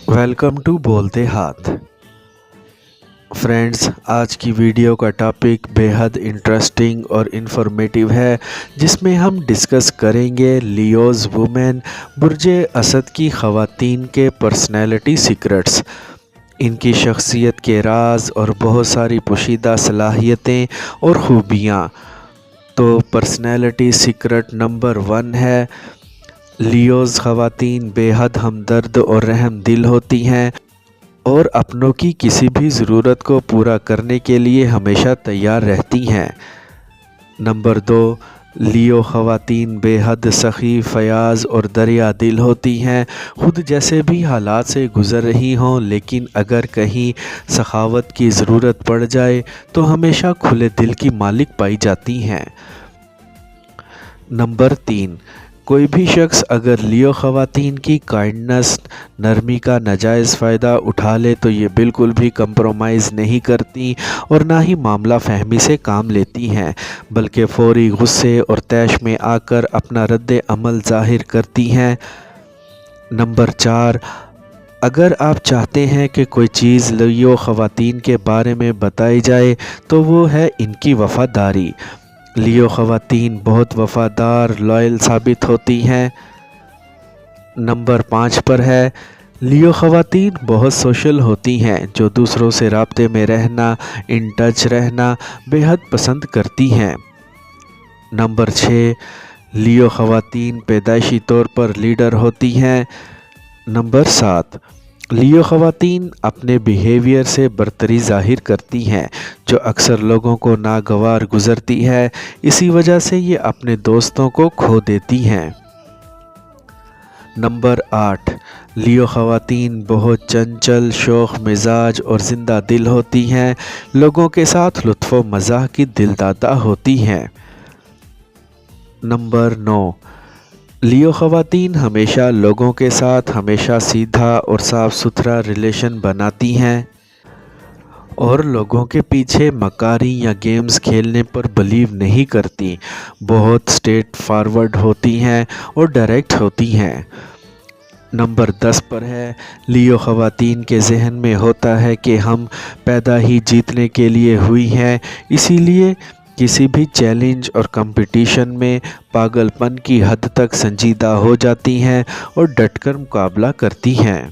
Welcome to बोलते हाथ। Friends, आज की वीडियो का टॉपिक बेहद इंटरेस्टिंग और इन्फॉर्मेटिव है, जिसमें हम डिस्कस करेंगे लियोज़ वुमेन बुर्जे असद की ख़वातीन के पर्सनैलिटी सीक्रेट्स, इनकी शख्सियत के राज और बहुत सारी पोशीदा सलाहियतें और ख़ूबियाँ। तो पर्सनैलिटी सीक्रेट नंबर 1 है, लियोज़ ख़वातीन बेहद हमदर्द और रहम दिल होती हैं और अपनों की किसी भी ज़रूरत को पूरा करने के लिए हमेशा तैयार रहती हैं। नंबर 2, लियो ख़वातीन बेहद सखी, फयाज़ और दरिया दिल होती हैं। खुद जैसे भी हालात से गुज़र रही हों, लेकिन अगर कहीं सखावत की ज़रूरत पड़ जाए तो हमेशा खुले दिल की मालिक पाई जाती हैं। नंबर 3, कोई भी शख्स अगर लियो ख़वातीन की काइंडनेस, नरमी का नाजायज़ फ़ायदा उठा ले तो ये बिल्कुल भी कंप्रोमाइज़ नहीं करती और ना ही मामला फ़हमी से काम लेती हैं, बल्कि फ़ौरी गुस्से और तैश में आकर अपना रद्द अमल ज़ाहिर करती हैं। नंबर 4, अगर आप चाहते हैं कि कोई चीज़ लियो ख़वातीन के बारे में बताई जाए तो वो है इनकी वफ़ादारी। लियो ख़वातीन बहुत वफ़ादार, लॉयल साबित होती हैं। नंबर 5 पर है, लियो ख़वातीन बहुत सोशल होती हैं, जो दूसरों से राब्ते में रहना, इन टच रहना बेहद पसंद करती हैं। नंबर 6, लियो ख़वातीन पैदाइशी तौर पर लीडर होती हैं। नंबर 7, लियो ख़वातीन अपने बिहेवियर से बरतरी ज़ाहिर करती हैं, जो अक्सर लोगों को नागवार गुज़रती है। इसी वजह से ये अपने दोस्तों को खो देती हैं। नंबर 8, लियो ख़वातीन बहुत चंचल, शौक़ मिजाज और ज़िंदा दिल होती हैं। लोगों के साथ लुत्फ़ व मज़ाह की दिलदाता होती हैं। नंबर 9, लियो ख़वातीन हमेशा लोगों के साथ हमेशा सीधा और साफ़ सुथरा रिलेशन बनाती हैं और लोगों के पीछे मकारी या गेम्स खेलने पर बिलीव नहीं करती। बहुत स्ट्रेट फॉरवर्ड होती हैं और डायरेक्ट होती हैं। नंबर 10 पर है, लियो ख़वातीन के जहन में होता है कि हम पैदा ही जीतने के लिए हुई हैं, इसीलिए किसी भी चैलेंज और कंपटीशन में पागलपन की हद तक संजीदा हो जाती हैं और डटकर मुकाबला करती हैं।